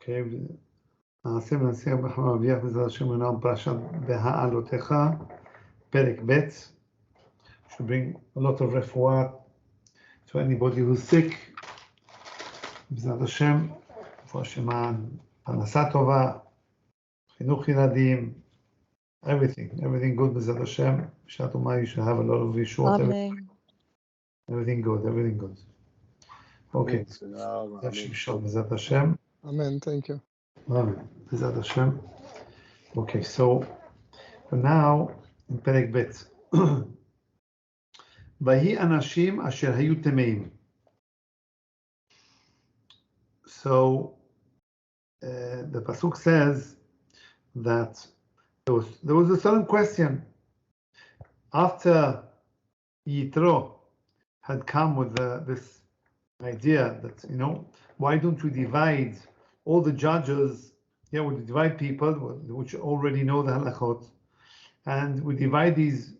Okay, נעשה ונעשה בחמה אביח בעזרת השם ונעם פרשת בהעלותך, פרק ב', should bring a lot of refuah to anybody who's sick. בעזרת השם, רפואה שלמה, פרנסה טובה, חינוך ילדים, everything good בעזרת השם. בשעת אומה you should have a lot of yeshuot. Everything good. Okay. Zera Shimshon, בעזרת השם. Amen. Thank you. Amen. בעזרת השם. Okay, so now in פרק ב' ויהי אנשים אשר היו טמאים. So the pasuk says that there was a certain question after Yitro had come with this idea that, why don't we divide all the judges? Yeah, we divide people which already know the halachot, and we divide these.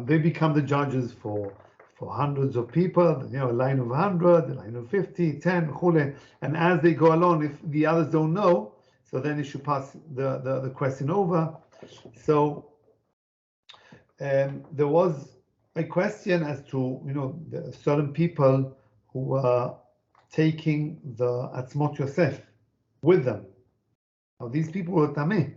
They become the judges for hundreds of people. A line of 100, a line of 50, 10, khule. And as they go along, if the others don't know, so then they should pass the question over. So there was a question as to the certain people who were taking the Atzmot Yosef with them. Now these people were tameh.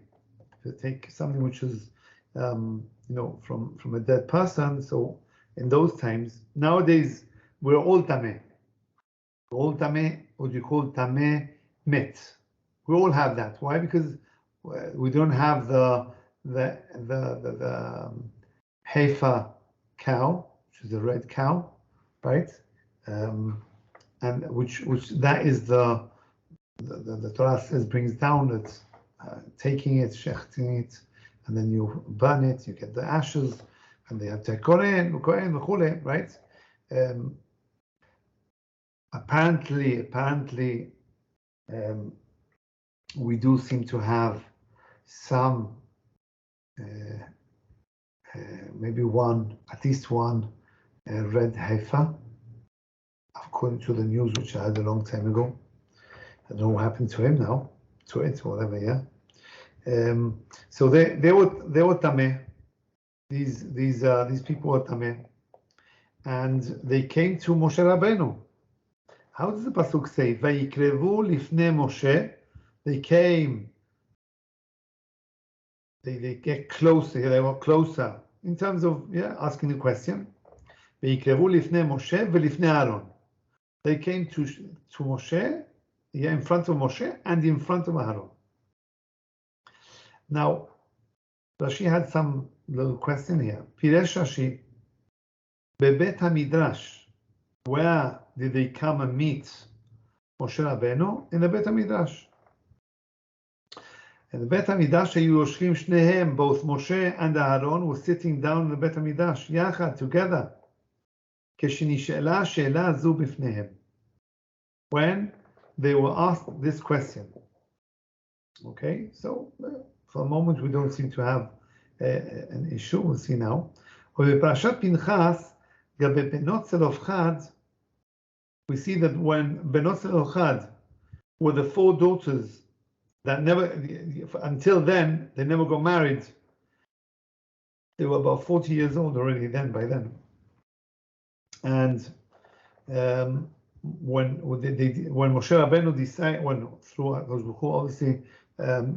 To take something which is from a dead person. So in those times, nowadays we're all tameh. We're all tameh, what you call tameh met. We all have that. Why? Because we don't have the heifer cow, which is a red cow, right? And which that is the Torah says brings down that taking it, shechting it, and then you burn it, you get the ashes, and they have to kohen, right? Apparently, we do seem to have some, maybe at least one red heifer, according to the news which I had a long time ago. I don't know what happened to him now, to it, or whatever, yeah. So they were tameh. These people were tameh, and they came to Moshe Rabbeinu. How does the pasuk say? Vayikrevu lifnei Moshe. They came. They get closer. They were closer in terms of asking the question. Vayikrevu lifnei Moshe velifnei Aaron. They came to Moshe, in front of Moshe and in front of Aaron. Now, Rashi had some little question here. Piresh Rashi, Bebet HaMidrash, where did they come and meet Moshe Rabbeinu? In the Bet HaMidrash. In the Bet HaMidrash, Yoshvim Shnehem, both Moshe and Aaron were sitting down in the Bet HaMidrash, Yachad, together. Keshinishela She'ela Zu Bifnehem. When they were asked this question. Okay, so for a moment we don't seem to have an issue. We'll see now. ובפרשת פנחס, גם בבנות צלופחד, we see that when בנות צלופחד were the 4 daughters that never, until then, they never got married. They were about 40 years old already by then. And when Moshe Rabbeinu decided, through obviously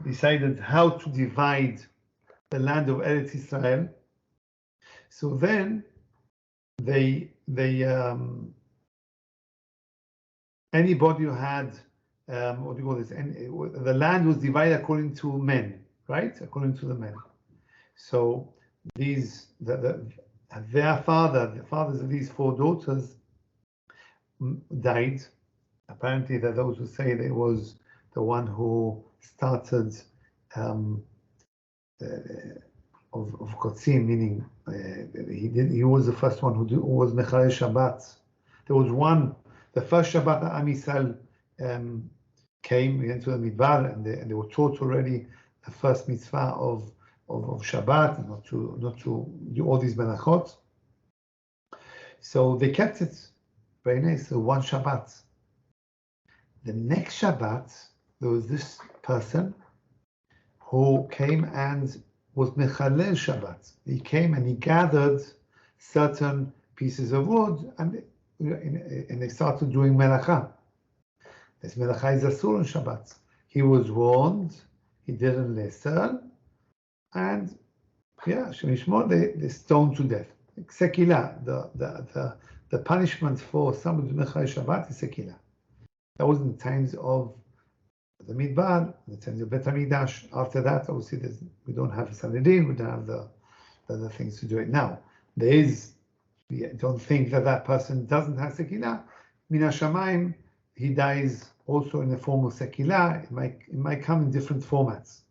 decided how to divide the land of Eretz Israel, so then anybody who had the land was divided according to men, right? According to the men. So the fathers of these 4 daughters died. Apparently, that those who say that it was the one who started of Kotzim, meaning he was the first one who was Mechalel Shabbat. There was the first Shabbat that Am Yisrael came into the Midbar, and they were taught already the first mitzvah of Shabbat, not to do all these melachot. So they kept it very nice. So one Shabbat. The next Shabbat, there was this person who came and was mechalel Shabbat. He came and he gathered certain pieces of wood and they started doing melacha. This melacha is asur on Shabbat. He was warned, he didn't listen, and they stoned to death. Sekila, the punishment for somebody doing melacha Shabbat is sekila. That was in the times of the Midbar, in the times of Bet HaMikdash. After that, obviously, we don't have Sanhedrin, we don't have the other things to do it now. Don't think that person doesn't have Sekila. Min HaShamayim, he dies also in the form of Sekila. It might come in different formats,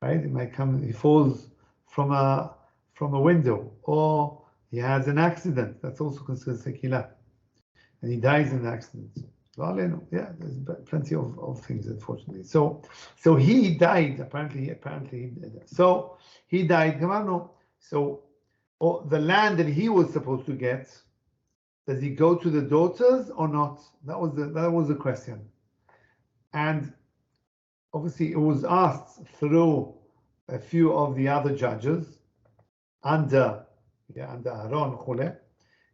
right? It might come, he falls from a window, or he has an accident. That's also considered Sekila. And he dies in an accident. Yeah, there's plenty of things, unfortunately. So he died. Apparently. So he died. So the land that he was supposed to get, does he go to the daughters or not? That was the question. And obviously, it was asked through a few of the other judges under Aaron.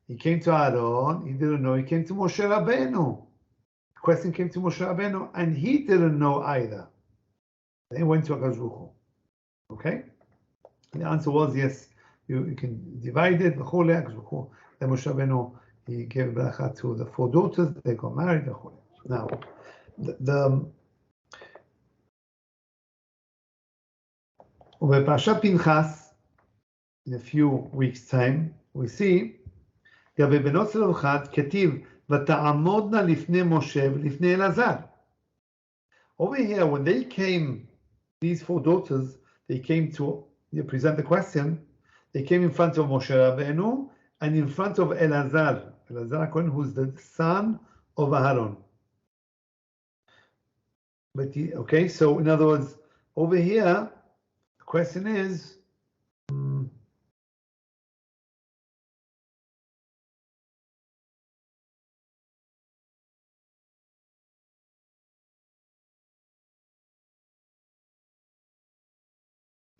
He came to Aaron. He didn't know. He came to Moshe Rabbeinu. Question came to Moshe Rabbeinu, and he didn't know either. Then he went to HaKadosh Baruch Hu. Okay? And the answer was yes, you can divide it. Then Moshe Rabbeinu, he gave bracha to the 4 daughters. They got married. Now, over Parashat Pinchas, in a few weeks' time, we see לגבי בנות צלופחד כתיב ותעמודנה לפני משה ולפני אלעזר. Over here, when they came, these 4 daughters, they came to present the question. They came in front of Moshe Rabbeinu and in front of Elazar HaKohen, who's the son of Aaron. But okay, so in other words, over here, the question is,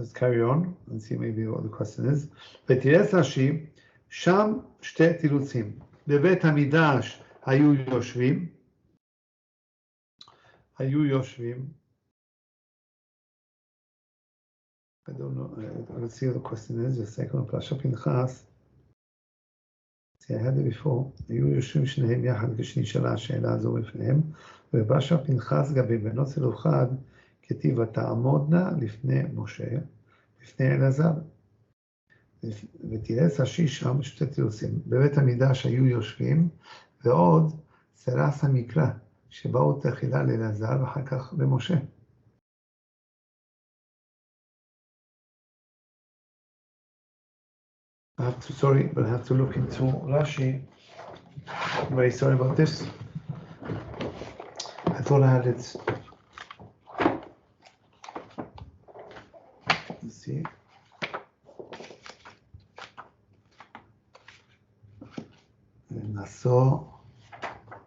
let's carry on and see maybe what the question is. ותראה רש"י, שם 2 תירוצים. בבית המקדש היו יושבים. I don't know, let's see what the question is. Just a second, פרשת פנחס. See, I had it before. היו יושבים שניהם יחד כשנשאלה השאלה הזו בפניהם. ובפרשת פנחס גבי בנות צלופחד, כתיב ותעמודנה לפני משה, לפני אלעזר. ותראה רש"י שם 2 תירוצים. בבית המקדש היו יושבים, ועוד סרס המקרא, שבאו תחילה לאלעזר ואחר כך למשה. I have to look into Rashi. I'm very sorry about this. I thought I had it. Let's see. נשוא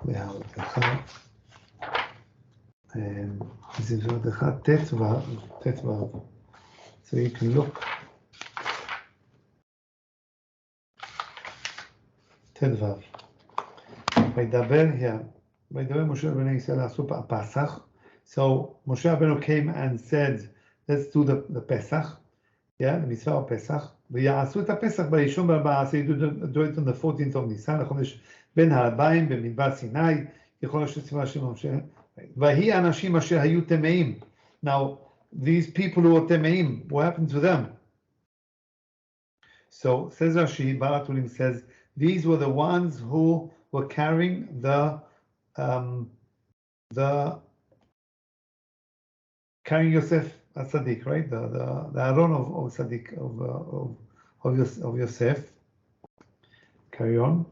בהעלותך. This is בהעלותך ט"ו. So you can look. ט"ו. וידבר משה רבנו ישראל לעשו פסח. So Moshe Rabbeinu came and said, let's do the Pesach, the mitzvah of Pesach. ויעשו את הפסח בראשון ב14, do it on the 14th of Nisan, לחודש בין הארבעים במדבר סיני, ככל אשר ציווה השם משה. ויהי אנשים אשר היו טמאים. Now, these people who were טמאים, what happened to them? So, says Rashi, Baal HaTurim says, these were the ones who were carrying carrying Yosef Tzaddik, right? The Aaron of Tzaddik of Yosef. Carry on.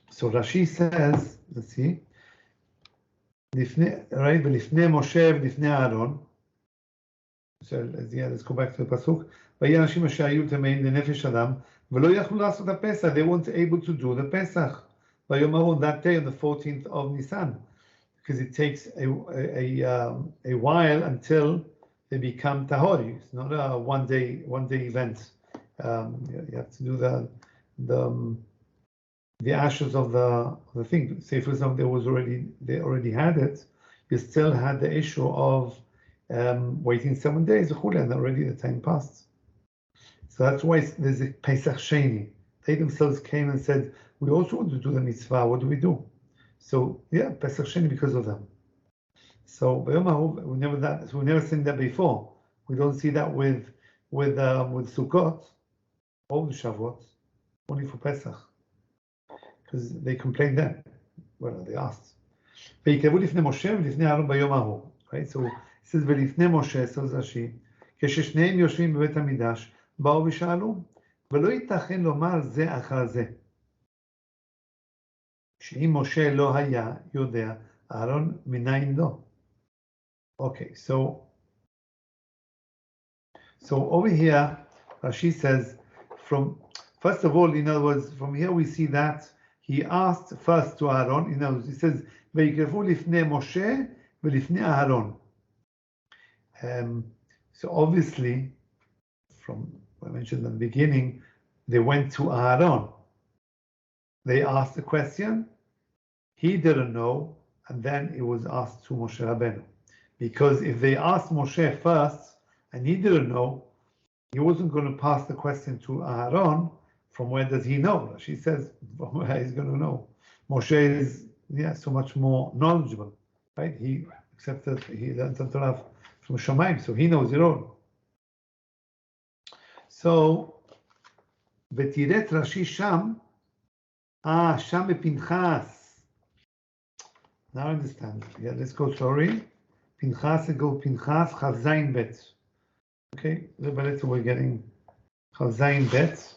So Rashi says, let's see, right? ולפני משה ולפני אהרון. So let's go back to the pasuk. ויהי אנשים אשר היו טמאים לנפש אדם ולא יכלו לעשות הפסח. They weren't able to do the Pesach. ויאמרו that day on the 14th of Nisan. because it takes a while until they become tahori. It's not a one day event. You have to do the ashes of the thing. Say for example, they already had it. You still had the issue of waiting 7 days, and already the time passed. So that's why there's a Pesach Sheni. They themselves came and said, we also want to do the mitzvah. What do we do? So yeah, Pesach Sheni because of them. So we never seen that before. We don't see that with Sukkot or the Shavuot, only for Pesach, because they complained then. Well, they asked. Right. So it says ולפני משה, says רש"י, כששניהם יושבים בבית המקדש, באו ושאלו, ולא ייתכן לומר זה אחר זה. שאם משה לא היה יודע, אהרון מניין לו. Okay, so over here, Rashi says, first of all, in other words, from here we see that he asked first to Aaron. In other words, he says, ויקרבו לפני משה ולפני אהרון. So obviously, from what I mentioned at the beginning, they went to Aaron. They asked the question, he didn't know, and then it was asked to Moshe Rabbeinu. Because if they asked Moshe first, and he didn't know, he wasn't going to pass the question to Aaron. From where does he know? She says, from where he's going to know. Moshe is so much more knowledgeable, right? He accepted, he learned the Torah from Shamayim, so he knows it all. So, ותראת רש"י שם, שם בפנחס. Now I understand. Yeah, let's go, sorry. Pinchas, go Pinchas, Chav Zayin Bet. Okay, the letter we're getting Chav Zayin Bet.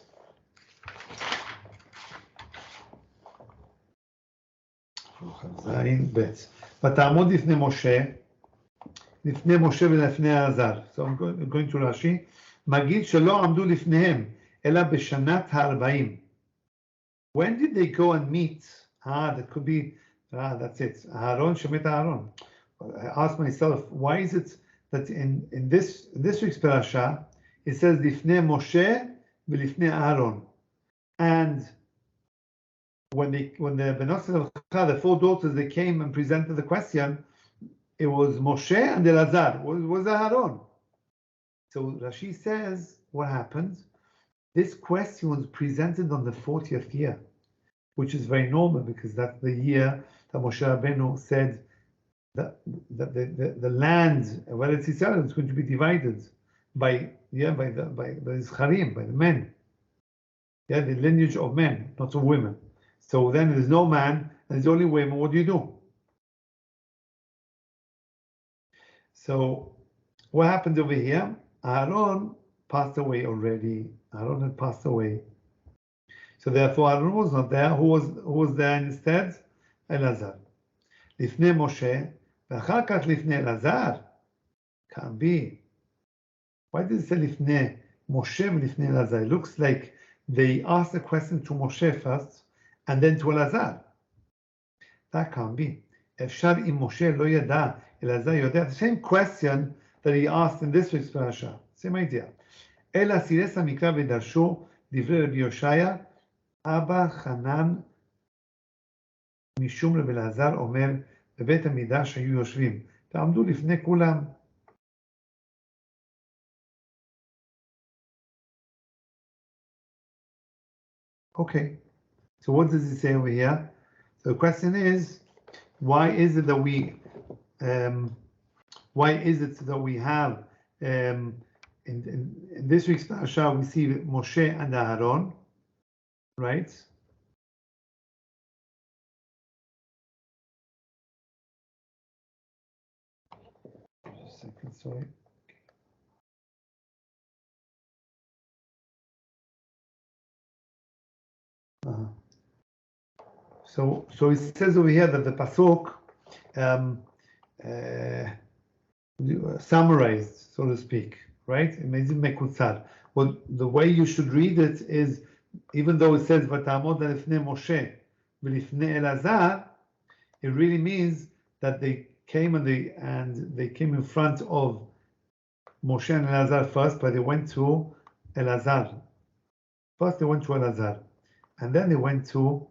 Chav Zayin Bet. ותעמוד לפני משה ולפני אלעזר. So I'm going to Rashi. מגיד שלא עמדו לפניהם, אלא בשנת ה-40. When did they go and meet? That could be, that's it. Aaron, Shemet Aaron. I asked myself, why is it that in this week's parasha it says Lifnei Moshe v'Lifnei Aaron, and when the Benot Zelcha, the 4 daughters, they came and presented the question, it was Moshe and Elazar. Was Aaron? So Rashi says, what happened? This question was presented on the 40th year, which is very normal because that's the year that Moshe Rabbeinu said that the land of Eretz Yisrael is going to be divided by the Zcharim, by the men. The lineage of men, not of women. So then there's no man and there's only women. What do you do? So what happened over here? Aaron passed away already. Aaron had passed away. So therefore Aaron was not there. Who was there instead? Elazar. לפני משה, ואחר כך לפני אלעזר. Can't be. Why did it say לפני משה ולפני אלעזר? It looks like they asked the question to Moshe first, and then to Elazar. That can't be. אפשר אם משה לא ידע, אלעזר יודע. The same question that he asked in this week's parasha. Same idea. אלא סירס המקרא ודרשו דברי רבי יושעיה, אבא חנן משום רבי אלעזר אומר, בבית המקדש היו יושבים, תעמדו לפני כולם. Okay, so what does it say over here? So the question is, why is it that we have in this week's parasha we see Moshe and Aaron, right? Just a second, sorry. So it says over here that the pasuk summarized, so to speak, right? It means mekutzar. Well, the way you should read it is, even though it says "Vatamod lifnei Moshe v'lifnei Elazar," it really means that they came and they came in front of Moshe and Elazar first, but they went to Elazar. First they went to Elazar, and then they went to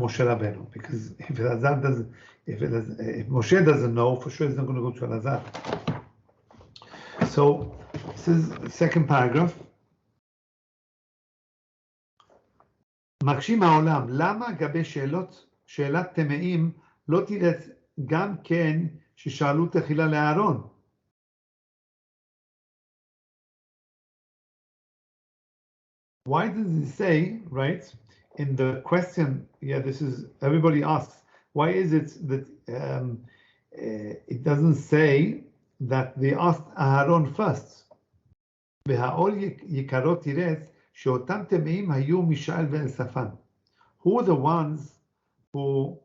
Moshe Rabbeinu, because if Elazar doesn't, if Moshe doesn't know, for sure he's not going to go to Elazar. So this is the second paragraph. מקשים העולם, למה גבי שאלת טמאים לא תראה גם כן ששאלו תחילה לאהרון? Why does it say, right, in the question, this is, everybody asks, why is it that it doesn't say that they asked Aharon first? Beha'ol yikaros tires sheotam temeim hayu Mishael ve'Elsafan. Who were the ones who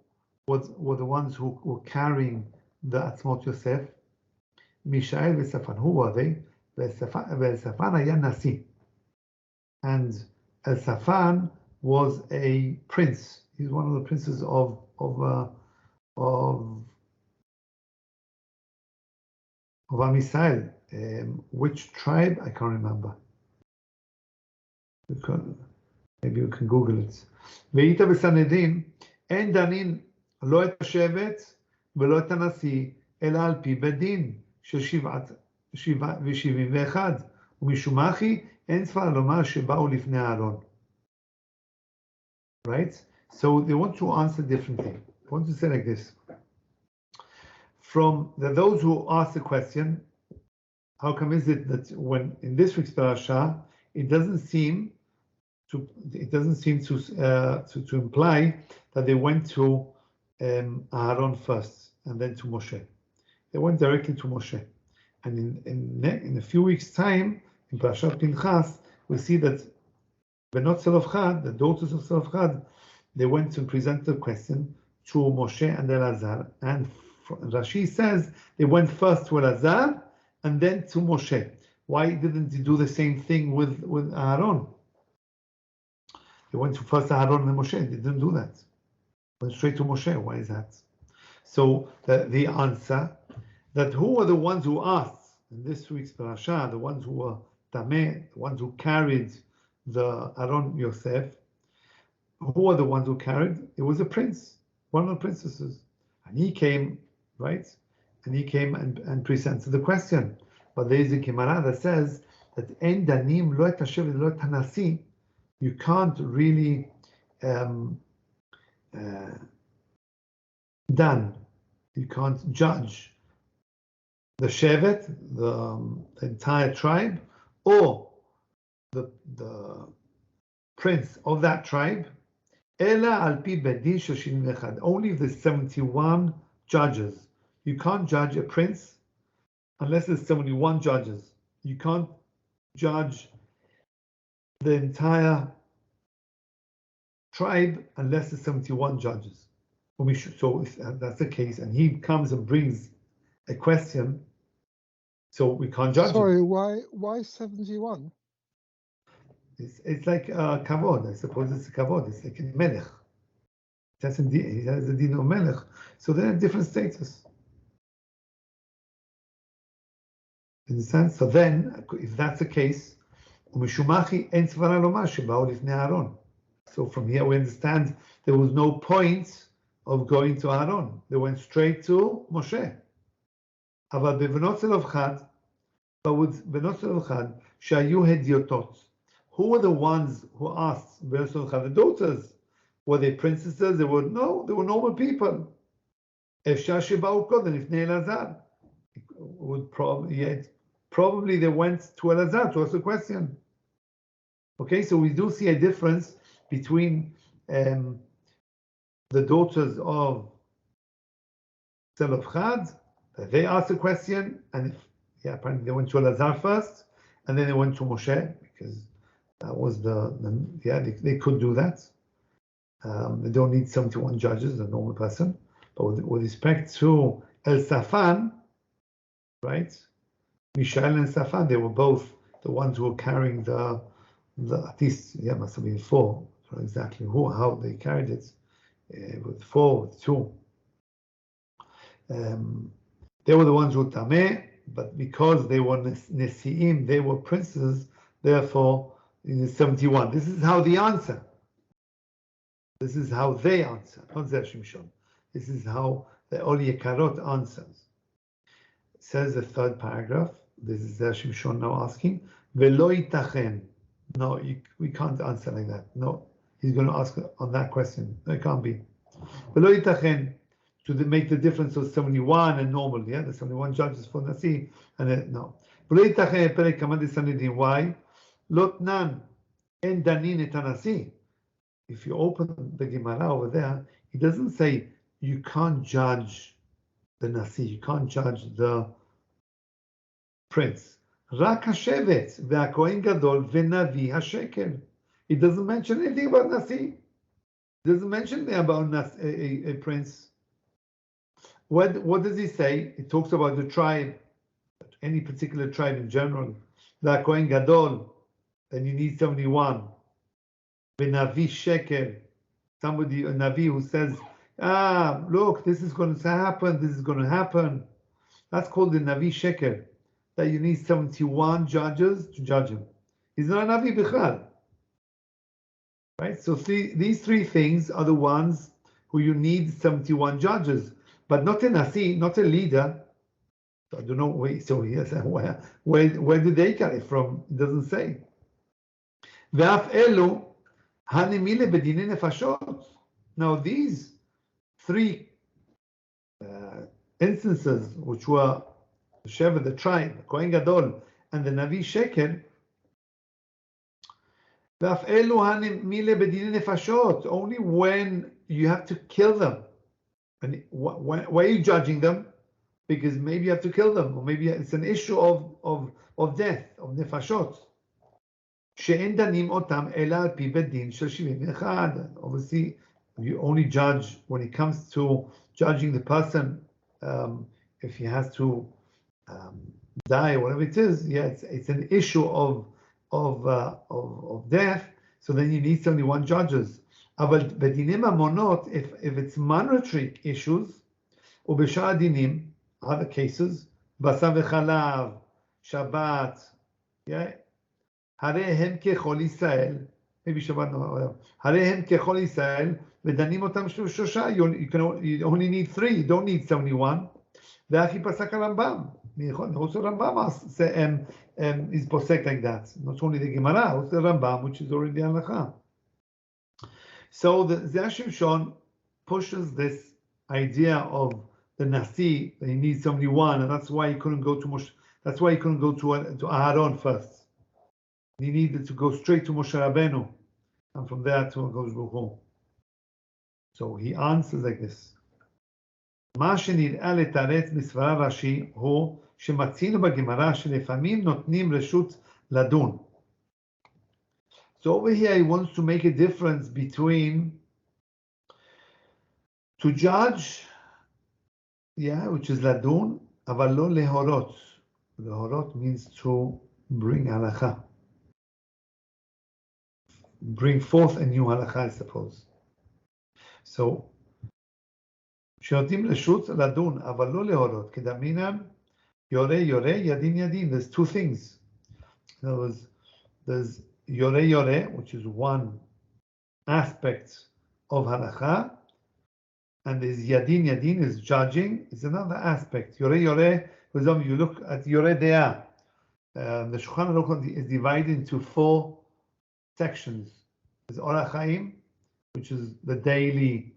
were carrying the Atzmot Yosef? Mishael ve'Elsafan. Who were they? Ve'Elsafan haya nasi. And Elsafan was a prince. He's one of the princes of Am Yisrael. Which tribe? I can't remember. Maybe you can Google it. והיית בסנהדרין, אין דנין לא את השבט ולא את הנשיא, אלא על פי בית דין של 71, ומשום אחי אין ספר לומר שבאו לפני אהרון. Right? So they want to answer differently. They want to say like this. From those who ask the question, how come is it that when in this week's parasha it doesn't seem to imply that they went to Aaron first and then to Moshe. They went directly to Moshe, and in a few weeks' time in Parashat Pinchas we see that Benot Zelofchad, the daughters of Zelofchad, they went to present the question to Moshe and Elazar, and Rashi says they went first to Elazar and then to Moshe. Why didn't they do the same thing with Aaron? They went to first Aaron and then Moshe. They didn't do that. Went straight to Moshe. Why is that? So the answer that who were the ones who asked in this week's parasha, the ones who were tameh, the ones who carried the Aaron Yosef, who were the ones who carried? It was a prince, one of the princesses, and he came, right? And he came and presented the question. But there is a Gemara that says that en danim lo et hashevet lo et hanasi. You can't really you can't judge the shevet, the entire tribe, or the prince of that tribe, ela al pi bedin shel 71. Only the 71 judges. You can't judge a prince unless there's 71 judges. You can't judge the entire tribe unless there's 71 judges. So if that's the case, and he comes and brings a question, so we can't judge Sorry, him. why 71? It's like kavod. I suppose it's a kavod. It's like a melech. He has a din of melech. So they're in different status. Understand? So then, if that's the case, so from here we understand there was no point of going to Aaron. They went straight to Moshe. But with בנות צלופחד שהיו הדיוטות. Who were the ones who asked בנות צלופחד? The daughters. Were they princesses? They were normal people. אפשר שבאו קודם לפני אלעזר. Probably they went to Elazar to ask a question. Okay, so we do see a difference between the daughters of Zelofchad. They asked a question, and apparently they went to Elazar first, and then they went to Moshe, because that was they could do that. They don't need 71 judges, a normal person. But with respect to Elsafan, right? Mishael and Safan, they were both the ones who were carrying the at least, must have been 4, exactly how they carried it. with 4, with 2. They were the ones who tameh, but because they were nesiim, they were princes, therefore, in 71. This is how the answer. This is how they answer, not Zera Shimshon. This is how the Ol Yekarot answers. It says the third paragraph. This is Zera Shimshon now asking, Velo itachen. No, we can't answer like that. No, he's going to ask on that question. No, it can't be. Velo itachen, to make the difference of 71 and normal, yeah, the 71 judges for Nasi, and then, no. Velo itachen perek kamad sanidin. Why? Lotnan en danin et hanasi. If you open the Gemara over there, it doesn't say you can't judge the Nasi, you can't judge the prince. Rak hashevet ve'akohen gadol ve'navi hasheker. It doesn't mention anything about Nasi. It doesn't mention anything about a prince. What does he say? It talks about the tribe, any particular tribe in general. Ve'akohen gadol, then you need 71. Ve'navi sheker. Somebody, a Navi who says, look, this is going to happen, this is going to happen. That's called the Navi Sheker, that you need 71 judges to judge him. He's not a Navi Bichlal. Right? So these three things are the ones who you need 71 judges, but not a Nasi, not a leader. So I don't know, where did they get it from? It doesn't say. Ve'af elu hanimile bedinei nefashot. Now these three instances, which were the Sheva, the tribe, the Kohen Gadol, and the Navi Sheker, only when you have to kill them. And why are you judging them? Because maybe you have to kill them, or maybe it's an issue of death, of nefashot. Obviously, you only judge when it comes to judging the person, if he has to die or whatever it is. Yeah, it's an issue of death. So then you need 71 judges. But bedinim amonot, if it's monetary issues, ubeshar dinim, other cases, basar v'chalav, Shabbat, yeah, harehem kechol Israel. Maybe Shabbat, no, whatever. Harehem kechol Israel, v'danim otam shosha. You only need 3. You don't need 71. Ve'achi pasak Rambam. Also Rambam is posek like that. Not only the Gemara, also the Rambam, which is already halacha. So the Zera Shimshon pushes this idea of the Nasi, that he needs 71, and that's why he couldn't go to Moshe. That's why he couldn't go to Aharon first. He needed to go straight to Moshe Rabbeinu, and from there to Hakadosh Baruch Hu. So he answers like this: מה שנראה לתרץ בסברה רש"י הוא שמצינו בגמרא שלפעמים נותנים רשות לדון. So over here he wants to make a difference between to judge, yeah, which is לדון, אבל לא להורות. להורות means to bring halacha. Bring forth a new halacha, I suppose. So, שנותנים רשות לדון, אבל לא להורות, כדמינן, יורה, ידין, ידין. There's two things. In other words, there's yore, which is one aspect of halacha, and there's yadin is judging, is another aspect. Yore, for example, you look at yore de'ah. The Shulchan Aruch is divided into 4 sections. There's Orach Chaim, which is the daily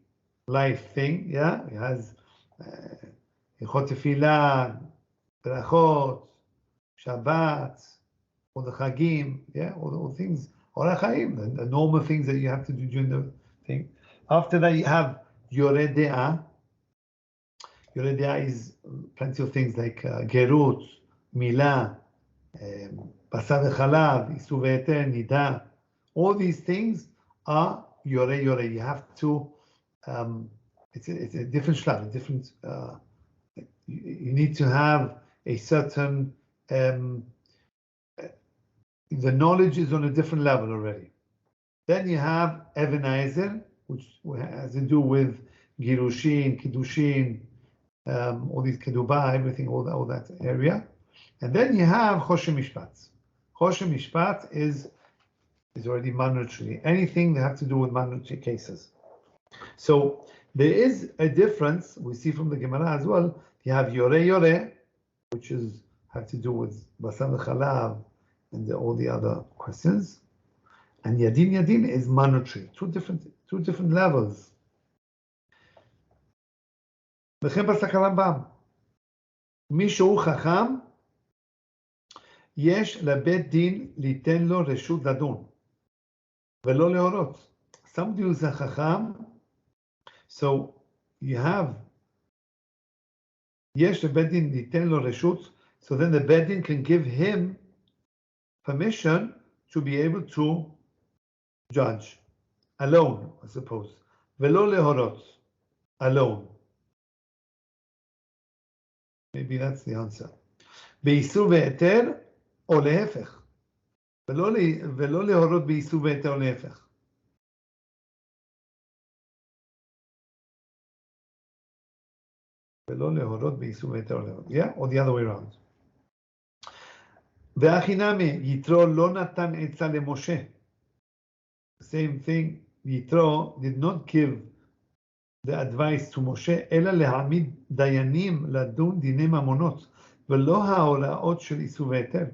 life thing, yeah? It has Hilchot Tefillah, Berachot, Shabbat, all the Chagim, yeah? All the things, Orach Chaim, the normal things that you have to do during the thing. After that, you have Yoreh De'ah. Yoreh De'ah is plenty of things like Gerut, Milah, Basar v'chalav, Isu v'eter, Nida. All these things are Yoreh. You have to, it's a different shlita, a different, you need to have a certain, the knowledge is on a different level already. Then you have Even Ezer, which has to do with Girushin, Kiddushin, all these Kedubah, everything, all that area. And then you have Choshen Mishpat. Choshen Mishpat is already mandatory. Anything that has to do with mandatory cases. So there is a difference, we see from the Gemara as well. You have Yore, which have to do with Basar Chalav and all the other questions. And Yadin is mandatory. Two different levels. וכן פסק הרמב"ם, מי שהוא חכם, יש לבית דין ליתן לו רשות לדון, ולא להורות. Somebody who's a חכם, so you have, יש לבית דין ליתן לו רשות, so then the בית דין can give him permission to be able to judge, alone, I suppose, ולא להורות, alone. Maybe that's the answer. באיסור והיתר או להפך. ולא להורות באיסור והיתר או להפך. ולא להורות באיסור והיתר או להפך. Yeah, or the other way around. והכי נמי, יתרו לא נתן עצה למשה. Same thing, יתרו did not give the advice to Moshe, אלא להעמיד דיינים לדון דיני ממונות, ולא ההוראות של איסור והיתר.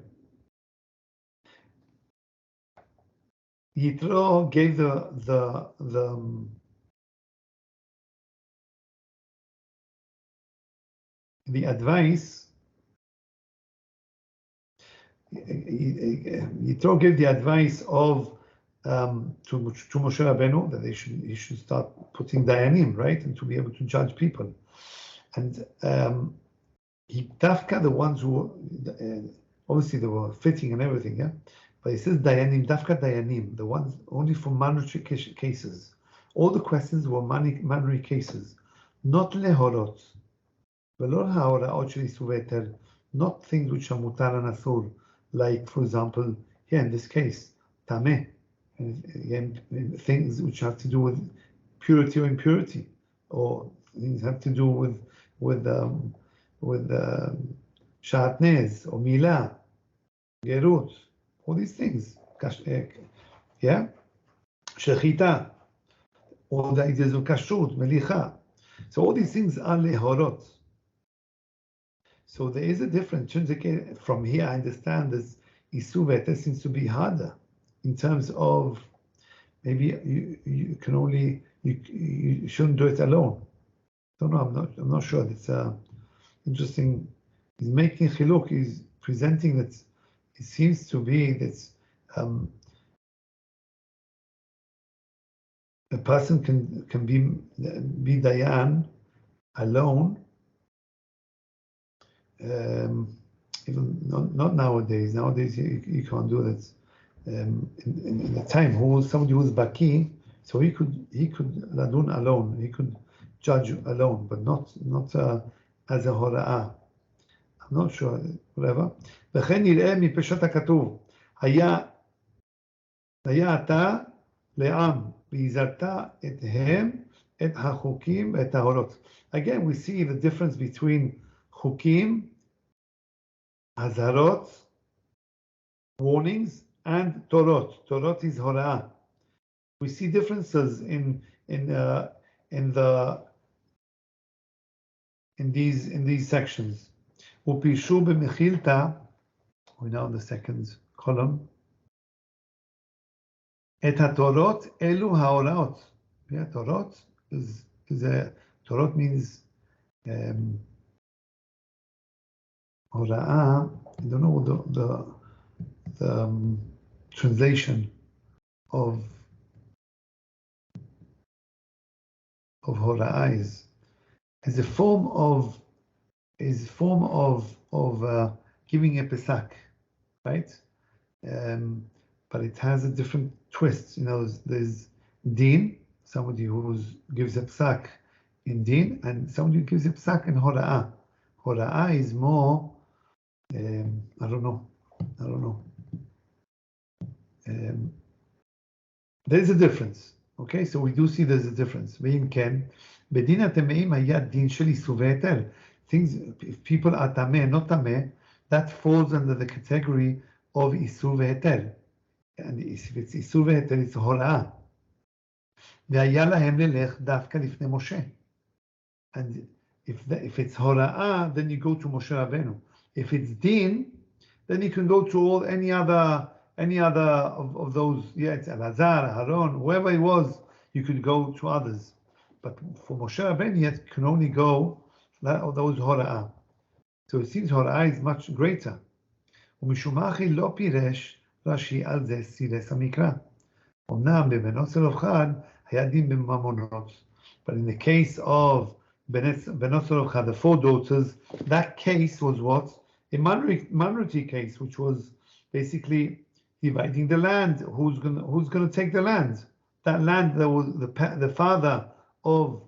Yitro gave the advice. Yitro gave the advice of to Moshe Rabbeinu that he should start putting dayanim, right, and to be able to judge people. And he dafka the ones who obviously they were fitting and everything, yeah. But he says dayanim, dafka dayanim, the ones only for mandatory cases. All the questions were mandatory cases, not lehorot, velor haora'ot shel isur v'heter, not things which are mutar and asur, like for example here in this case, tameh. And again, things which have to do with purity or impurity, or things have to do with shatnez or milah, gerut, all these things. Yeah, shechita, or the ideas of kashrut, melicha. So all these things are lehorot. So there is a difference. From here, I understand this isur v'heter seems to be harder. In terms of maybe you can only you shouldn't do it alone. Don't know. I'm not sure. It's interesting. He's making chiluk. He's presenting that it seems to be that a person can be dayan alone. Even not nowadays. Nowadays you can't do that. In the time, somebody who was baki, so he could ladun alone, he could judge alone, but not as a hora'ah. I'm not sure, whatever. וכן נראה מפשט הכתוב, היה אתה לעם, והזהרת אתהם את החוקים ואת ההורות. Again, we see the difference between חוקים, הזהרות, warnings, and Torot. Torot is hora'ah. We see differences in these sections. Upishu b'mechilta, we're now in the second column. Et haTorot elu haoraot. Yeah, Torot is a Torot means hora'ah. I don't know the translation of hora'ah is a form of giving a pesak, right? But it has a different twist. There's din, somebody who gives a pesak in din, and somebody who gives a pesak in hora'ah. Hora'ah is more, I don't know. There's a difference. Okay, so we do see there's a difference. ואם כן, בדין הטמאים היה דין של איסור והיתר. Things, if people are טמא, not טמא, that falls under the category of איסור והיתר. And if it's איסור והיתר, it's הוראה. והיה להם ללך דווקא לפני משה. And if it's הוראה, then you go to משה רבנו. If it's דין, then you can go to any other of those. Yeah, it's Elazar, Aaron, whoever it was, you could go to others. But for Moshe Rabbeinu, you can only go those hora'ah. So it seems hora'ah is much greater. ומשומחי לא פירש רש"י על זה סירס המקרא. אמנם בבנות צלופחד היה דין בממונות. But in the case of בנות צלופחד, the 4 daughters, that case was what? A minority case, which was basically dividing the land. Who's going to take the land? That land that was the father of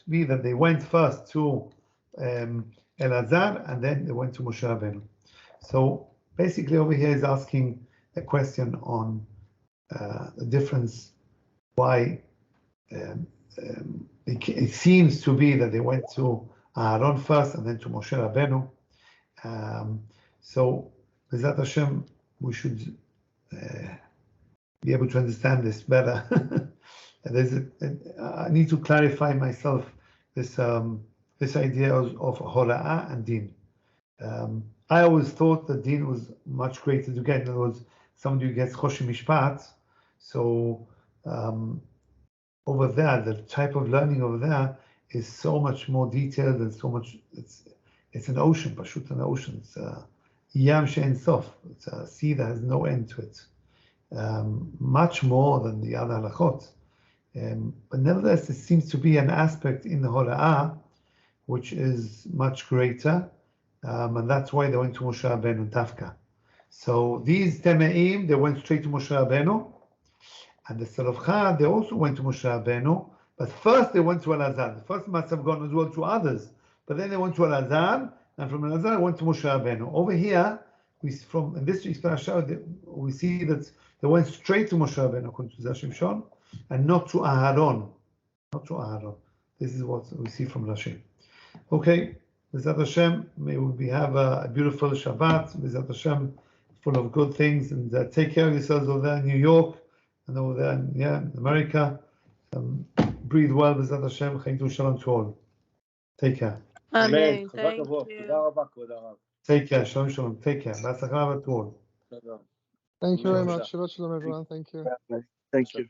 that they went first to Elazar and then they went to Moshe Rabbeinu. So basically over here is asking a question on the difference why it seems to be that they went to Aaron first and then to Moshe Rabbeinu. So B'ezrat Hashem, we should be able to understand this better. I need to clarify myself this idea of hora'ah and din. I always thought that din was much greater to get. In other words, somebody who gets choshi mishpat. So over there, the type of learning over there is so much more detailed and so much. It's an ocean, pashut an ocean. It's yam she'en sof. It's a sea that has no end to it. Much more than the other halachot. But nevertheless, it seems to be an aspect in the hora'ah which is much greater, and that's why they went to Moshe Rabbeinu Tafka. So these Teme'im, they went straight to Moshe Rabbeinu, and the Tzalofcha, they also went to Moshe Rabbeinu, but first they went to Elazar. The first must have gone as well to others, but then they went to Elazar, and from Elazar they went to Moshe Rabbeinu. Over here, in this week's parasha, we see that they went straight to Moshe Rabbeinu, according to Zera Shimshon, and not to Aaron. Not to Aaron. This is what we see from Rashi. Okay, B'ezrat Hashem, may we have a beautiful Shabbat, B'ezrat Hashem, full of good things, and take care of yourselves over there in New York, and over there in America. Breathe well, B'ezrat Hashem, Chaytu Shalom to all. Take care. Amen. Thank you. Take care, Shalom Shalom, take care. B'atzlacha to all. Thank you very much. Shabbat shalom, everyone. Thank you. Thank you.